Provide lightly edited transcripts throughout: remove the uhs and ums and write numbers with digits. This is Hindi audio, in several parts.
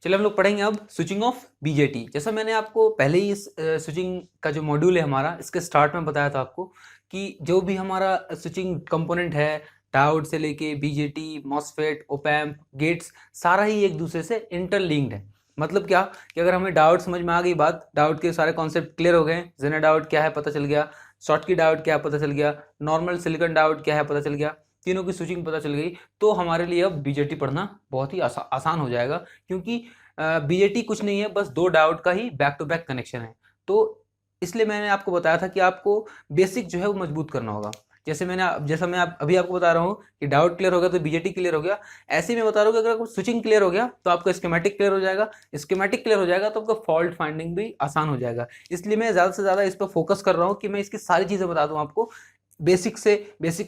चलिए हम लोग पढ़ेंगे अब स्विचिंग ऑफ बीजेटी। जैसा मैंने आपको पहले ही इस स्विचिंग का जो मॉड्यूल है हमारा, इसके स्टार्ट में बताया था आपको कि जो भी हमारा स्विचिंग कंपोनेंट है, डायोड से लेके बीजेटी, मॉसफेट, ओपैम्प, गेट्स, सारा ही एक दूसरे से इंटरलिंक्ड है। मतलब क्या कि अगर हमें डायोड समझ में आ गई बात, डायोड के सारे कॉन्सेप्ट क्लियर हो गए, जेनर डायोड क्या है पता चल गया, शॉर्टकी डायोड क्या है पता चल गया, नॉर्मल सिलिकॉन डायोड क्या है पता चल गया, तीनों की स्विचिंग पता चल गई, तो हमारे लिए अब बीजेटी पढ़ना बहुत ही आसान हो जाएगा। क्योंकि बीजेटी कुछ नहीं है, बस दो डायोड का ही बैक टू बैक कनेक्शन है। तो इसलिए मैंने आपको बताया था कि आपको बेसिक जो है वो मजबूत करना होगा। जैसे मैं अभी आपको बता रहा हूँ कि डायोड क्लियर हो गया तो बीजेटी क्लियर हो गया, ऐसे ही मैं बता रहा हूँ कि अगर स्विचिंग क्लियर हो गया तो आपका स्कीमेटिक क्लियर हो जाएगा, स्कीमेटिक क्लियर हो जाएगा तो आपका फॉल्ट फाइंडिंग भी आसान हो जाएगा। इसलिए मैं ज़्यादा से ज़्यादा इस पर फोकस कर रहा हूँ कि मैं इसकी सारी चीज़ें बता दूँ आपको, बेसिक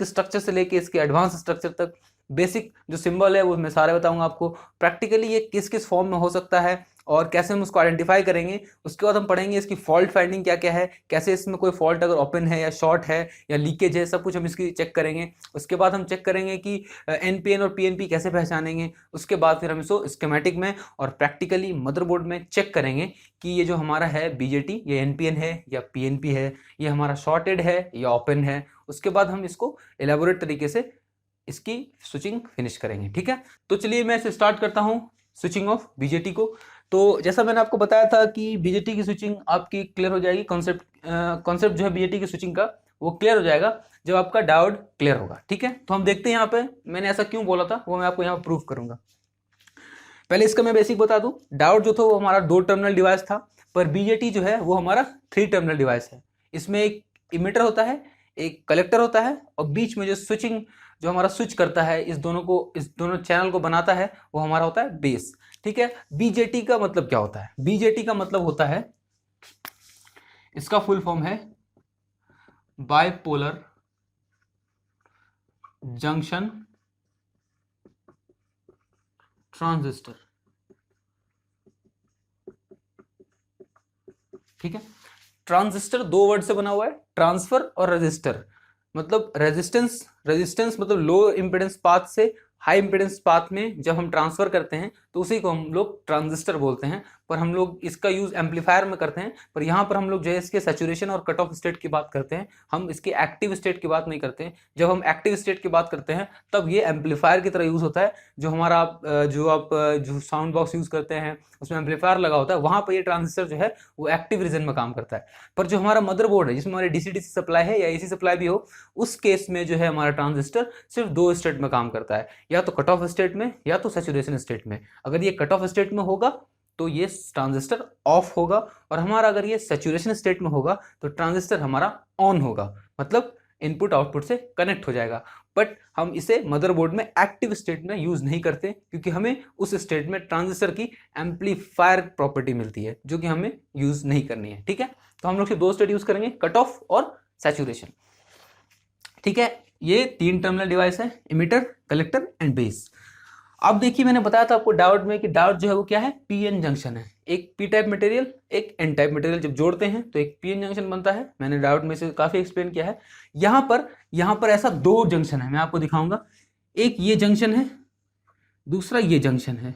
स्ट्रक्चर से लेके इसके एडवांस स्ट्रक्चर तक। बेसिक जो सिंबल है वो मैं सारे बताऊंगा आपको, प्रैक्टिकली ये किस किस फॉर्म में हो सकता है और कैसे हम उसको आइडेंटिफाई करेंगे। उसके बाद हम पढ़ेंगे इसकी फॉल्ट फाइंडिंग क्या क्या है, कैसे इसमें कोई फॉल्ट अगर ओपन है या शॉर्ट है या लीकेज है, सब कुछ हम इसकी चेक करेंगे। उसके बाद हम चेक करेंगे कि एनपीएन और पीएनपी कैसे पहचानेंगे। उसके बाद फिर हम इसको स्कीमेटिक में और प्रैक्टिकली मदरबोर्ड में चेक करेंगे कि ये जो हमारा है बीजेटी, ये एनपीएन है या पीएनपी है, ये हमारा शॉर्टेड है या ओपन है। उसके बाद हम इसको एलेबोरेट तरीके से इसकी स्विचिंग फिनिश करेंगे। ठीक है, तो चलिए मैं इसे स्टार्ट करता हूं स्विचिंग ऑफ बीजेटी को। तो जैसा मैंने आपको बताया था कि बीजेटी की स्विचिंग आपकी क्लियर हो जाएगी, कॉन्सेप्ट जो है बीजेटी की स्विचिंग का वो क्लियर हो जाएगा जब आपका डायोड क्लियर होगा। ठीक है, तो हम देखते हैं यहाँ पे मैंने ऐसा क्यों बोला था, वो मैं आपको यहाँ प्रूव करूंगा। पहले इसका मैं बेसिक बता दूं, डायोड जो था वो हमारा 2 टर्मिनल डिवाइस था, पर बीजेटी जो है वो हमारा 3 टर्मिनल डिवाइस है। इसमें एक इमिटर होता है, एक कलेक्टर होता है, और बीच में जो स्विचिंग जो हमारा स्विच करता है, इस दोनों चैनल को बनाता है, वो हमारा होता है बेस। ठीक है, बीजेटी का मतलब क्या होता है? बीजेटी का मतलब होता है, इसका फुल फॉर्म है बाइपोलर जंक्शन ट्रांजिस्टर। ठीक है, ट्रांजिस्टर 2 वर्ड से बना हुआ है, ट्रांसफर और रजिस्टर। मतलब रेजिस्टेंस मतलब लो इंपेडेंस पाथ से हाई इंपेडेंस पाथ में जब हम ट्रांसफर करते हैं तो उसी को हम लोग ट्रांजिस्टर बोलते हैं। पर हम लोग इसका यूज एम्पलीफायर में करते हैं, पर यहाँ पर हम लोग जो है इसके सैचुरेशन और कट ऑफ स्टेट की बात करते हैं, हम इसके एक्टिव स्टेट की बात नहीं करते हैं। जब हम एक्टिव स्टेट की बात करते हैं तब ये एम्पलीफायर की तरह यूज होता है। जो हमारा जो साउंड बॉक्स यूज करते हैं उसमें एम्पलीफायर लगा होता है, वहां पर ये ट्रांजिस्टर जो है वो एक्टिव रीजन में काम करता है। पर जो हमारा मदरबोर्ड है जिसमें हमारे डीसी सप्लाई है या एसी सप्लाई भी हो, उस केस में जो है हमारा ट्रांजिस्टर सिर्फ 2 स्टेट में काम करता है, या तो कट ऑफ स्टेट में या तो सैचुरेशन स्टेट में। अगर ये कट ऑफ स्टेट में होगा तो ये ट्रांजिस्टर ऑफ होगा, और हमारा अगर ये सैचुरेशन स्टेट में होगा तो ट्रांजिस्टर हमारा ऑन होगा, मतलब इनपुट आउटपुट से कनेक्ट हो जाएगा। बट हम इसे मदरबोर्ड में एक्टिव स्टेट में यूज नहीं करते, क्योंकि हमें उस स्टेट में ट्रांजिस्टर की एम्पलीफायर प्रॉपर्टी मिलती है जो कि हमें यूज नहीं करनी है। ठीक है, तो हम लोग सिर्फ 2 स्टेट यूज करेंगे, कट ऑफ और सैचुरेशन। ठीक है, ये 3 टर्मिनल डिवाइस है, इमिटर, कलेक्टर एंड बेस। अब देखिए मैंने बताया था आपको डायोड में कि डायोड जो है वो क्या है, पीएन जंक्शन है। एक पी टाइप मटेरियल, एक एन टाइप मटेरियल जब जोड़ते हैं तो एक पीएन जंक्शन बनता है। मैंने डायोड में से काफी एक्सप्लेन किया है। यहाँ पर ऐसा 2 जंक्शन है, मैं आपको दिखाऊंगा। एक ये जंक्शन है, दूसरा ये जंक्शन है।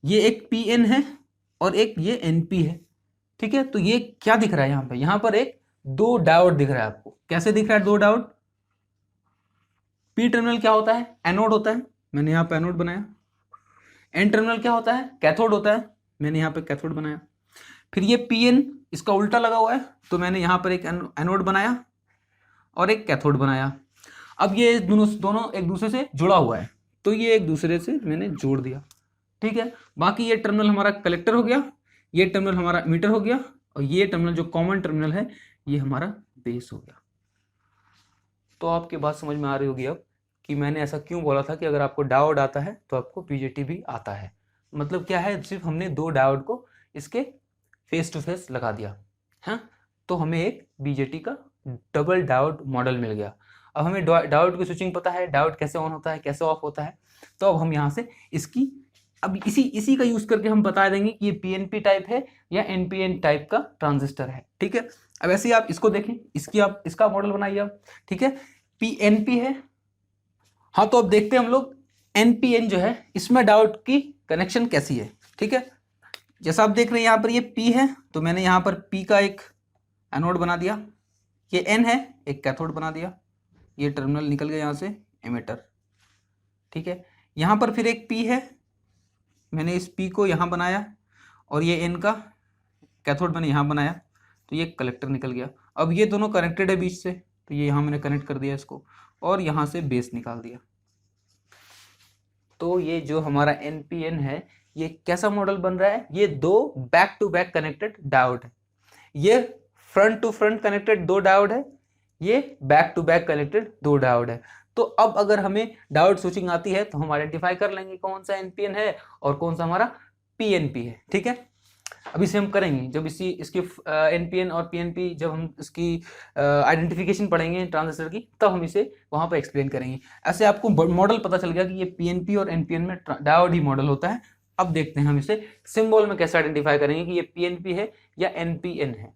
ये एक पीएन है और एक ये एनपी है। ठीक है, तो ये क्या दिख रहा है यहाँ पर एक 2 डायोड दिख रहा है आपको। कैसे दिख रहा है 2 डायोड? पी टर्मिनल क्या होता है? एनोड होता है, मैंने यहाँ पे एनोड बनाया। एन टर्मिनल क्या होता है? कैथोड होता है, मैंने यहाँ पे कैथोड बनाया। फिर ये पीएन इसका उल्टा लगा हुआ है, तो मैंने यहाँ पर एक एनोड बनाया और एक कैथोड बनाया। अब ये दोनों एक दूसरे से जुड़ा हुआ है, तो ये एक दूसरे से मैंने जोड़ दिया। ठीक है, बाकी ये टर्मिनल हमारा कलेक्टर हो गया, ये टर्मिनल हमारा इमिटर हो गया, और ये टर्मिनल जो कॉमन टर्मिनल है ये हमारा बेस हो गया। तो आपकी बात समझ में आ रही होगी अब कि मैंने ऐसा क्यों बोला था कि अगर आपको डायोड आता है तो आपको बीजेटी भी आता है। मतलब क्या है, सिर्फ हमने 2 डायोड को इसके फेस टू फेस लगा दिया है, तो हमें एक बीजेटी का डबल डायोड मॉडल मिल गया। अब हमें डायोड की स्विचिंग पता है, डायोड कैसे ऑन होता है, कैसे ऑफ होता है। तो अब हम यहाँ से इसकी अब इसी का यूज करके हम बता देंगे कि ये पीएनपी टाइप है या एनपीएन टाइप का ट्रांजिस्टर है। ठीक है, अब ऐसे ही आप इसको देखें, इसका मॉडल बनाइए आप। ठीक है, पीएनपी है। हाँ, तो अब देखते हैं हम लोग एनपीएन जो है इसमें डायोड की कनेक्शन कैसी है। ठीक है। जैसा आप देख रहे हैं यहाँ पर ये P है, तो मैंने यहाँ पर P का एक एनोड बना दिया, ये N है, एक कैथोड बना दिया, ये टर्मिनल निकल गया यहाँ से एमिटर। ठीक है, यहाँ पर फिर एक P है, मैंने इस P को यहाँ बनाया, और ये N का कैथोड मैंने यहाँ बनाया, तो ये कलेक्टर निकल गया। अब ये दोनों कनेक्टेड है बीच से, तो ये यहाँ मैंने कनेक्ट कर दिया इसको, और यहाँ से बेस निकाल दिया। तो ये जो हमारा NPN है, ये कैसा मॉडल बन रहा है? ये दो back to back connected diode है, ये फ्रंट टू फ्रंट कनेक्टेड दो डायोड है, ये बैक टू बैक कनेक्टेड दो डायोड है। तो अब अगर हमें डायोड स्विचिंग आती है तो हम आइडेंटिफाई कर लेंगे कौन सा NPN है और कौन सा हमारा PNP है। ठीक है, अभी से हम करेंगे, जब इसकी NPN और PNP जब हम इसकी आइडेंटिफिकेशन पढ़ेंगे ट्रांजिस्टर की, तब हम इसे वहां पर एक्सप्लेन करेंगे। ऐसे आपको मॉडल पता चल गया कि ये PNP और NPN में डायोड ही मॉडल होता है। अब देखते हैं हम इसे सिंबल में कैसे आइडेंटिफाई करेंगे कि ये PNP है या NPN है।